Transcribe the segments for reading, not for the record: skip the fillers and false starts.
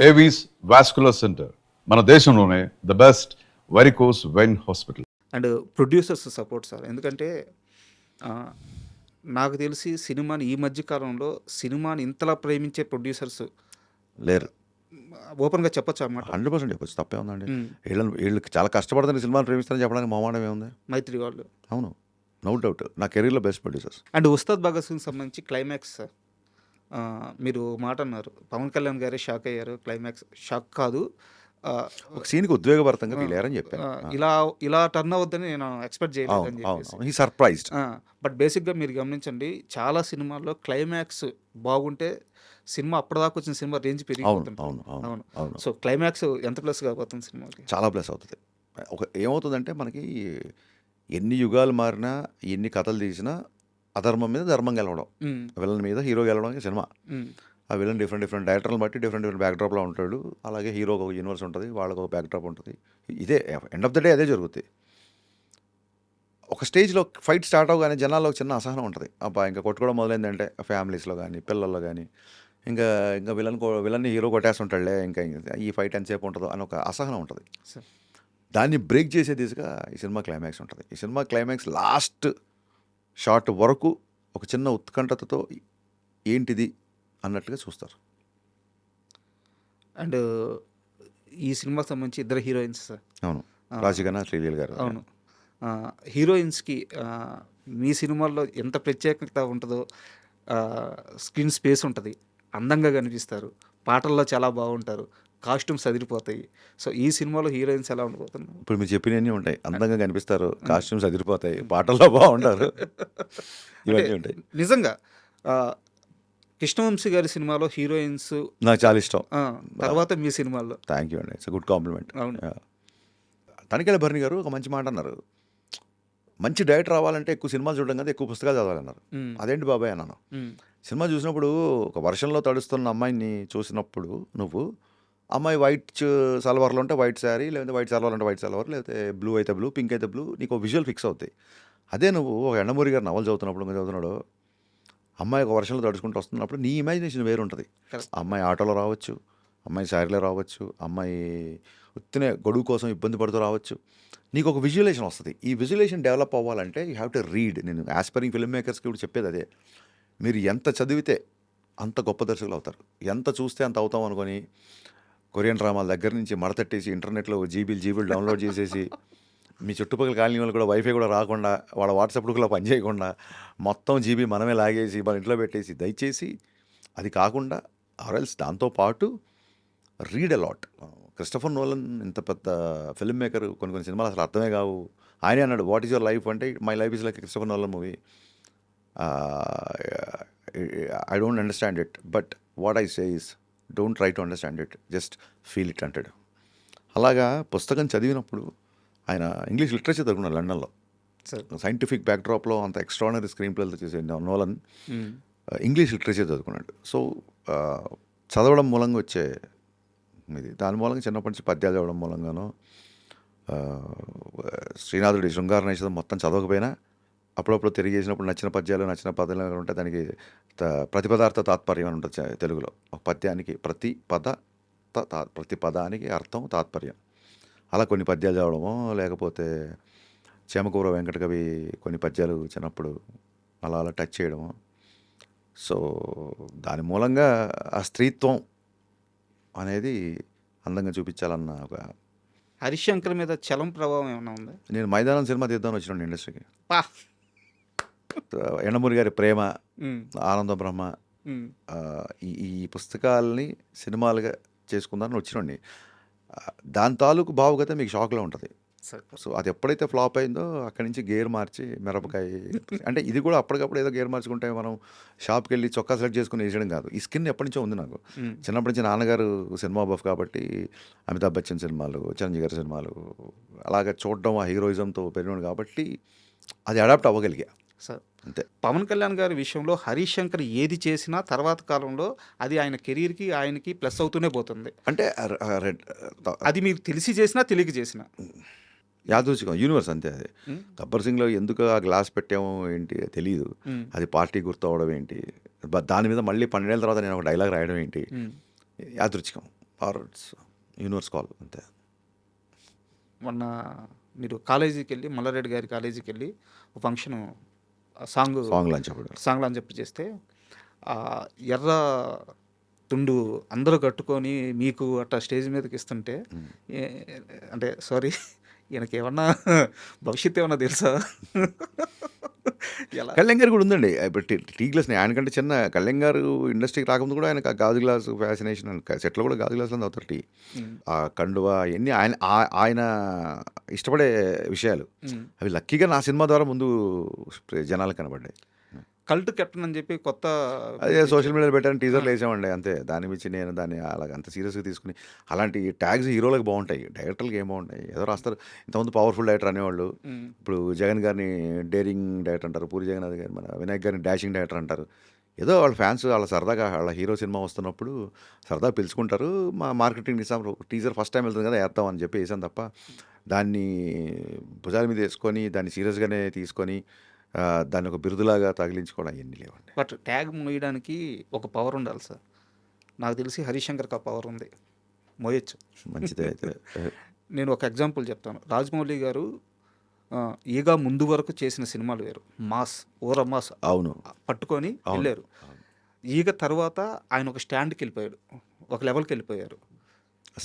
Avis vascular centre మన దేశంలోనే the best varicose vein hospital. And producers support sir. ఎందుకంటే నాకు తెలిసి సినిమాని ఈ మధ్య కాలంలో సినిమాని ఇంతలా ప్రేమించే ప్రొడ్యూసర్స్ లేరు. ఓపెన్గా చెప్పొచ్చు అన్నమాట. 100% చెప్పొచ్చు, తప్పే ఉందండి. వీళ్ళకి చాలా కష్టపడుతున్న సినిమాలు ప్రేమిస్తారని చెప్పడానికి మొహమాటం ఏముంది? మైత్రి వాళ్ళు. అవును, నో డౌట్ నా కెరీర్లో best producers. And Ustaad Bhagat Singh సంబంధించి క్లైమాక్స్ సార్, మీరు మాట అన్నారు, పవన్ కళ్యాణ్ గారే షాక్ అయ్యారు. క్లైమాక్స్ షాక్ కాదు, ఒక సీన్కి ఉద్వేగభరితంగా ఫీల్ అయ్యారని చెప్పాను. ఇలా టర్న్ అవుద్దని నేను ఎక్స్పెక్ట్ చేయలేదు అని చెప్పేసి. He surprised. బట్ బేసిక్గా మీరు గమనించండి, చాలా సినిమాల్లో క్లైమాక్స్ బాగుంటే సినిమా అప్పటిదాకా వచ్చిన సినిమా రేంజ్ పెరిగిపోతుంది. అవును. సో క్లైమాక్స్ ఎంత ప్లస్ కాబోతుంది సినిమాకి? చాలా ప్లస్ అవుతుంది. ఏమవుతుందంటే మనకి ఎన్ని యుగాలు మారినా, ఎన్ని కథలు తీసినా అధర్మం మీద ధర్మం గెలవడం, విలన్ మీద హీరో గెలవడం సినిమా. ఆ విలన్ డిఫరెంట్ డైరెక్టర్లు బట్టి డిఫరెంట్ బ్యాక్డ్రాప్లో ఉంటాడు. అలాగే హీరోకి ఒక యూనివర్స్ ఉంటుంది, వాళ్ళకి ఒక బ్యాక్డ్రాప్ ఉంటుంది. ఇదే ఎండ్ ఆఫ్ ద డే అదే జరుగుతుంది. ఒక స్టేజ్లో ఫైట్ స్టార్ట్ అవగానే జనాల్లో ఒక చిన్న అసహనం ఉంటుంది. అబ్బా ఇంకా కొట్టుకోవడం మొదలైందంటే ఫ్యామిలీస్లో కానీ పిల్లల్లో కానీ ఇంకా విలన్ని హీరో కొట్టేస్తుంటాడులే, ఇంకా ఈ ఫైట్ ఎంతసేపు ఉంటుందో అని ఒక అసహనం ఉంటుంది. దాన్ని బ్రేక్ చేసే దిశగా ఈ సినిమా క్లైమాక్స్ ఉంటుంది. ఈ సినిమా క్లైమాక్స్ లాస్ట్ షాట్ వరకు ఒక చిన్న ఉత్కంఠతతో ఏంటిది అన్నట్టుగా చూస్తారు. అండ్ ఈ సినిమాకి సంబంధించి ఇద్దరు హీరోయిన్స్ సార్. అవును, రాజీగణ, శ్రీలీల గారు. అవును, హీరోయిన్స్కి మీ సినిమాల్లో ఎంత ప్రత్యేకత ఉంటుందో, స్క్రీన్ స్పేస్ ఉంటుంది, అందంగా కనిపిస్తారు, పాటల్లో చాలా బాగుంటారు, కాస్ట్యూమ్స్ అదిరిపోతాయి. సో ఈ సినిమాలో హీరోయిన్స్ ఎలా ఉండబోతున్నారు? ఇప్పుడు మీరు చెప్పినవన్నీ ఉంటాయి, అందంగా కనిపిస్తారు, కాస్ట్యూమ్స్ అదిరిపోతాయి, పాటల్లో బాగుంటారు, ఇవన్నీ ఉంటాయి. నిజంగా కృష్ణవంశీ గారి సినిమాలో హీరోయిన్స్ నాకు చాలా ఇష్టం. తర్వాత మీ సినిమాల్లో. థ్యాంక్ యూ అండి, ఇట్స్ గుడ్ కాంప్లిమెంట్. అవును. తనికెళ్ళ భరణి గారు ఒక మంచి మాట అన్నారు, మంచి డైరెక్టర్ రావాలంటే ఎక్కువ సినిమాలు చూడడం కదా, ఎక్కువ పుస్తకాలు చదవాలన్నారు. అదేంటి బాబాయ్ అన్నాను. సినిమా చూసినప్పుడు ఒక వర్షంలో తడుస్తున్న అమ్మాయిని చూసినప్పుడు నువ్వు అమ్మాయి వైట్ సల్వార్లో ఉంటే వైట్ శారీ, లేకపోతే వైట్ సల్వార్ అంటే వైట్ సల్వార్, లేకపోతే బ్లూ అయితే బ్లూ, పింక్ అయితే బ్లూ, నీకు విజువల్ ఫిక్స్ అవుతాయి. అదే నువ్వు ఒక ఎండమూరి గారు నవలు చదువుతున్నాడు అమ్మాయి ఒక వర్షంలో తడుచుకుంటూ వస్తున్నప్పుడు నీ ఇమాజినేషన్ వేరు ఉంటుంది. అమ్మాయి ఆటోలో రావచ్చు, అమ్మాయి శారీలో రావచ్చు, అమ్మాయి ఉత్తినే గొడుగు కోసం ఇబ్బంది పడుతూ రావచ్చు, నీకు ఒక విజువలేషన్ వస్తుంది. ఈ విజువలేషన్ డెవలప్ అవ్వాలంటే యూ హ్యావ్ టు రీడ్. నేను యాస్పైరింగ్ ఫిల్మ్ మేకర్స్కి ఇప్పుడు చెప్పేది అదే, మీరు ఎంత చదివితే అంత గొప్ప దర్శకులు అవుతారు, ఎంత చూస్తే అంత అవుతాం అనుకొని కొరియన్ డ్రామాల దగ్గర నుంచి మడతట్టేసి ఇంటర్నెట్లో జీబీలు డౌన్లోడ్ చేసేసి మీ చుట్టుపక్కల కాలనీ వాళ్ళు కూడా వైఫై కూడా రాకుండా వాళ్ళ వాట్సాప్ కూడా పనిచేయకుండా మొత్తం జీబీ మనమే లాగేసి మన ఇంట్లో పెట్టేసి, దయచేసి అది కాకుండా ఆర్ఎల్స్ దాంతోపాటు రీడ్ అలాట్. క్రిస్టఫర్ నోలన్ ఇంత పెద్ద ఫిల్మ్ మేకర్, కొన్ని సినిమాలు అసలు అర్థమే కావు. ఆయనే అన్నాడు, వాట్ ఈస్ యువర్ లైఫ్ అంటే, my life is like Christopher Nolan movie, I don't understand it, but what I say is don't try to understand it, just feel it అంటాడు. అలాగా పుస్తకం చదివినప్పుడు ఆయన ఇంగ్లీష్ లిటరేచర్ చదువుకున్నాడు లండన్లో. సైంటిఫిక్ బ్యాక్డ్రాప్లో అంత extraordinary screen ప్లేలతో చేసే నోలన్ ఇంగ్లీష్ లిటరేచర్ చదువుకున్నాడు. సో చదవడం మూలంగా వచ్చే ఇది, దాని మూలంగా చిన్నప్పటి నుంచి పద్యాలు చదవడం మూలంగానో, శ్రీనాథుడి శృంగార నైషధం మొత్తం చదవకపోయినా అప్పుడప్పుడు తిరిగేసినప్పుడు నచ్చిన పద్యాలు నచ్చిన పదాలు ఉంటే దానికి ప్రతిపదార్థ తాత్పర్యం అని ఉంటుంది తెలుగులో. ఒక పద్యానికి ప్రతి పదానికి అర్థం, తాత్పర్యం. అలా కొన్ని పద్యాలు చదవడమో, లేకపోతే చేమకూర వెంకట కవి కొన్ని పద్యాలు చిన్నప్పుడు అలా టచ్ చేయడము. సో దాని మూలంగా ఆ స్త్రీత్వం అనేది అందంగా చూపించాలన్న ఒక. హరిశంకర్ మీద చలం ప్రభావం ఏమైనా ఉందా? నేను మైదానం సినిమా తీద్దామని వచ్చిన ఇండస్ట్రీకి. ఎండమూరి గారి ప్రేమ, ఆనంద బ్రహ్మ, ఈ పుస్తకాలని సినిమాలుగా చేసుకుందామని వచ్చినండి. దాని తాలూకు భావుగత మీకు షాక్లో ఉంటుంది. సో అది ఎప్పుడైతే ఫ్లాప్ అయిందో అక్కడి నుంచి గేర్ మార్చి మిరపకాయ అంటే ఇది కూడా అప్పటికప్పుడు ఏదో గేర్ మార్చుకుంటే మనం షాప్కి వెళ్ళి చొక్కా సెలెక్ట్ చేసుకుని వేయడం కాదు. ఈ స్కిన్ ఎప్పటి నుంచో ఉంది నాకు. చిన్నప్పటి నుంచి నాన్నగారు సినిమా బఫ్ కాబట్టి అమితాబ్ బచ్చన్ సినిమాలు, చిరంజీవి గారి సినిమాలు అలాగే చూడడం, ఆ హీరోయిజంతో పెరిగినాడు కాబట్టి అది అడాప్ట్ అవ్వగలిగా. సార్ అంతే. పవన్ కళ్యాణ్ గారి విషయంలో హరీష్ శంకర్ ఏది చేసినా తర్వాత కాలంలో అది ఆయన కెరీర్కి ఆయనకి ప్లస్ అవుతూనే పోతుంది. అంటే అది మీకు తెలిసి చేసినా తెలియక చేసినా యాదృచ్ఛికం, యూనివర్స్ అంతే. అది గబ్బర్ సింగ్లో ఎందుకు ఆ గ్లాస్ పెట్టామో ఏంటి తెలియదు, అది పార్టీ గుర్తు అవడం ఏంటి, దాని మీద మళ్ళీ 12 ఏళ్ళ తర్వాత నేను ఒక డైలాగ్ రాయడం ఏంటి, యాదృచ్ఛికం. ఆర్ యూనివర్స్ కాల్ అంతే. మొన్న మీరు కాలేజీకి వెళ్ళి మల్లారెడ్డి గారి కాలేజీకి వెళ్ళి ఒక ఫంక్షన్ సాంగ్ సాంగ్లో అని చెప్పాడు. సాంగ్లో అని చెప్పి చేస్తే ఆ ఎర్ర తుండు అందరూ కట్టుకొని మీకు అట్లా స్టేజ్ మీదకి ఇస్తుంటే అంటే సారీ ఈయనకి ఏమన్నా భవిష్యత్తు ఏమన్నా తెలుసా? ఎలా కళ్యాణ్ గారు కూడా ఉందండి. ఇప్పుడు టీ గ్లాస్ ఆయనకంటే చిన్న కళ్యాణ్ గారు ఇండస్ట్రీకి రాకముందు కూడా ఆయనకు ఆ గాజు గ్లాసు ఫ్యాసినేషన్ అని సెట్లో కూడా గాజు గ్లాసులో అవుతారు టీ. ఆ కండువా ఇవన్నీ ఆయన ఇష్టపడే విషయాలు. అవి లక్కీగా నా సినిమా ద్వారా ముందు జనాలకు కనబడ్డాయి. కల్ట్ కెప్టెన్ అని చెప్పి కొత్త అదే సోషల్ మీడియాలో పెట్టాను, టీజర్లు వేసామండి అంతే. దాని మించి నేను దాన్ని అలాగ అంత సీరియస్గా తీసుకుని అలాంటి ట్యాగ్స్ హీరోలకు బాగుంటాయి, డైరెక్టర్లకు ఏం బాగుంటాయి. ఏదో రాస్తారు. ఇంతకుముందు పవర్ఫుల్ డైరెక్టర్ అనేవాళ్ళు. ఇప్పుడు జగన్ గారిని డేరింగ్ డైరెక్టర్ అంటారు, పూరి జగన్నాథ్ గారి మన వినాయక్ గారిని డాషింగ్ డైరెక్టర్ అంటారు. ఏదో వాళ్ళ ఫ్యాన్స్ వాళ్ళ సరదాగా వాళ్ళ హీరో సినిమా వస్తున్నప్పుడు సరదా పిలుచుకుంటారు. మా marketing Nizam teaser first time వెళ్తుంది కదా వేద్దాం అని చెప్పి వేసాను తప్ప దాన్ని భుజాల మీద వేసుకొని దాన్ని సీరియస్గానే తీసుకొని దాన్ని ఒక బిరుదులాగా తగిలించుకోవడం అవన్నీ లేవండి. బట్ ట్యాగ్ మోయడానికి ఒక పవర్ ఉండాలి సార్. నాకు తెలిసి హరిశంకర్కి ఆ పవర్ ఉంది, మోయొచ్చు. మంచిదే అయితే. నేను ఒక ఎగ్జాంపుల్ చెప్తాను. రాజమౌళి గారు ఈగా ముందు వరకు చేసిన సినిమాలు వేరు. మాస్ ఓర మాస్ అవును పట్టుకొని వెళ్ళారు. ఈగ తర్వాత ఆయన ఒక స్టాండ్కి వెళ్ళిపోయాడు, ఒక లెవెల్కి వెళ్ళిపోయారు.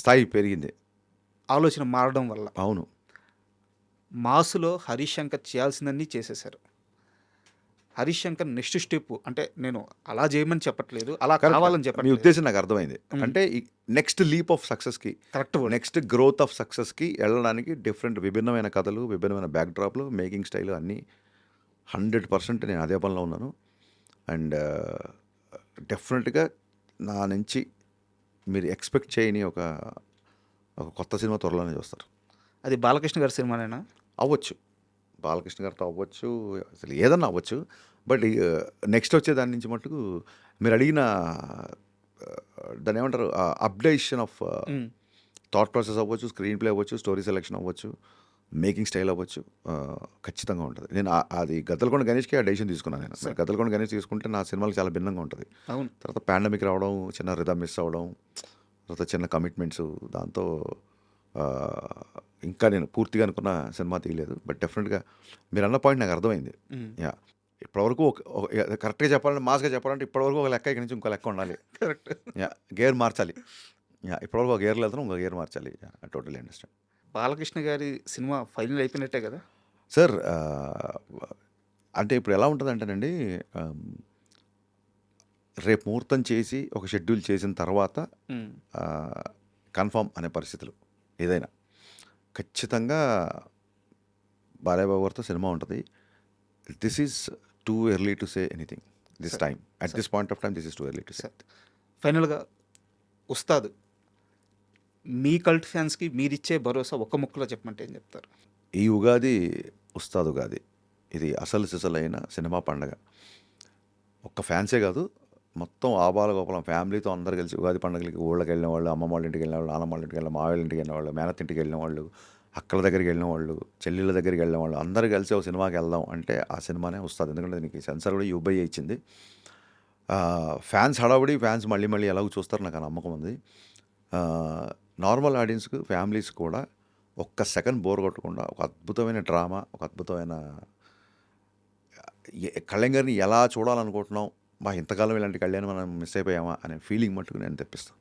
స్థాయి పెరిగింది, ఆలోచన మారడం వల్ల. అవును. మాసులో హరిశంకర్ చేయాల్సిందన్నీ చేసేశారు. హరిశంకర్ నెక్స్ట్ స్టెప్ అంటే నేను అలా చేయమని చెప్పట్లేదు, అలా కావాలని మీ చెప్పట్లేదు. ఉద్దేశం నాకు అర్థమైంది. అంటే నెక్స్ట్ లీప్ ఆఫ్ సక్సెస్కి, కరెక్ట్. నెక్స్ట్ గ్రోత్ ఆఫ్ సక్సెస్కి వెళ్ళడానికి డిఫరెంట్ విభిన్నమైన కథలు, విభిన్నమైన బ్యాక్డ్రాప్లు, మేకింగ్ స్టైల్ అన్నీ 100% నేను అదే పనిలో ఉన్నాను. అండ్ డెఫినెట్గా నా నుంచి మీరు ఎక్స్పెక్ట్ చేయని ఒక కొత్త సినిమా త్వరలోనే చూస్తారు. అది బాలకృష్ణ గారి సినిమానేనా? అవ్వచ్చు, బాలకృష్ణ గారితో అవ్వచ్చు, అసలు ఏదన్నా అవ్వచ్చు. బట్ నెక్స్ట్ వచ్చే దాని నుంచి మటుకు మీరు అడిగిన దాన్ని ఏమంటారు అప్డేషన్ ఆఫ్ థాట్ ప్రాసెస్ అవ్వచ్చు, స్క్రీన్ ప్లే అవ్వచ్చు, స్టోరీ సెలెక్షన్ అవ్వచ్చు, మేకింగ్ స్టైల్ అవ్వచ్చు, ఖచ్చితంగా ఉంటుంది. నేను అది గద్దలకొండ గణేష్కి ఆ డెసిషన్ తీసుకున్నాను. నేను గద్దలకొండ గణేష్ తీసుకుంటే నా సినిమాలు చాలా భిన్నంగా ఉంటుంది. అవును. తర్వాత పాండమిక్ రావడం, చిన్న రిథమ్ మిస్ అవ్వడం, తర్వాత చిన్న కమిట్మెంట్స్, దాంతో ఇంకా నేను పూర్తిగా అనుకున్న సినిమా తీయలేదు. బట్ డెఫినెట్గా మీరు అన్న పాయింట్ నాకు అర్థమైంది. యా, ఇప్పటివరకు కరెక్ట్గా చెప్పాలంటే, మాస్గా చెప్పాలంటే ఇప్పటివరకు ఒక లెక్క, ఇక్కడి నుంచి ఇంకో లెక్క ఉండాలి. కరెక్ట్. యా, గేర్ మార్చాలి. యా, ఇప్పటివరకు ఒక గేర్లో వెళ్తాను, ఇంకో గేర్ మార్చాలి. Total understand. బాలకృష్ణ గారి సినిమా ఫైనల్ అయిపోయినట్టే కదా సార్? అంటే ఇప్పుడు ఎలా ఉంటుందంటేనండి, రేపు ముహూర్తం చేసి ఒక షెడ్యూల్ చేసిన తర్వాత కన్ఫామ్ అనే పరిస్థితులు ఏదైనా ఖచ్చితంగా బాలయ్య బాబు గారితో సినిమా ఉంటుంది. This is too early to say anything this time. At this point of time this is too early to say. ఫైనల్గా ఉస్తాద్ మీ కల్ట్ ఫ్యాన్స్కి మీరిచ్చే భరోసా ఒక్క ముక్కలో చెప్పమంటే ఏం చెప్తారు? ఈ ఉగాది ఉస్తాద్ ఉగాది. ఇది అసలు సిసలైన సినిమా పండగ. ఒక్క ఫ్యాన్సే కాదు, మొత్తం ఆబాల గోపాలం ఫ్యామిలీతో అందరు కలిసి ఉగాది పండుగలకి ఊళ్ళకి వెళ్ళిన వాళ్ళు, అమ్మమ్మ వాళ్ళ ఇంటికి వెళ్ళిన వాళ్ళు, నాన్నమ్మ వాళ్ళ ఇంటికి వెళ్ళిన, మావేళ్ళ ఇంటికి వెళ్ళిన వాళ్ళు, మేనత్ ఇంటికి వెళ్ళిన వాళ్ళు, అక్కల దగ్గరికి వెళ్ళిన వాళ్ళు, చెల్లెళ్ళ దగ్గరికి వెళ్ళిన వాళ్ళు, అందరూ కలిసి ఒక సినిమాకి వెళ్దాం అంటే ఆ సినిమానే వస్తుంది. ఎందుకంటే దీనికి సెన్సార్ కూడా యూబై ఇచ్చింది. ఫ్యాన్స్ హడావుడి, ఫ్యాన్స్ మళ్ళీ మళ్ళీ ఎలాగో చూస్తారు, నాకు ఆ నమ్మకం ఉంది. నార్మల్ ఆడియన్స్కి, ఫ్యామిలీస్ కూడా ఒక్క సెకండ్ బోర్ కొట్టకుండా ఒక అద్భుతమైన డ్రామా, ఒక అద్భుతమైన కళ్యాణ్ గారిని ఎలా చూడాలనుకుంటున్నాం, ఇంతకాలం ఇలాంటి కళ్యాణ్ మనం మిస్ అయిపోయామా అనే ఫీలింగ్ మట్టుకు నేను తెప్పిస్తాను.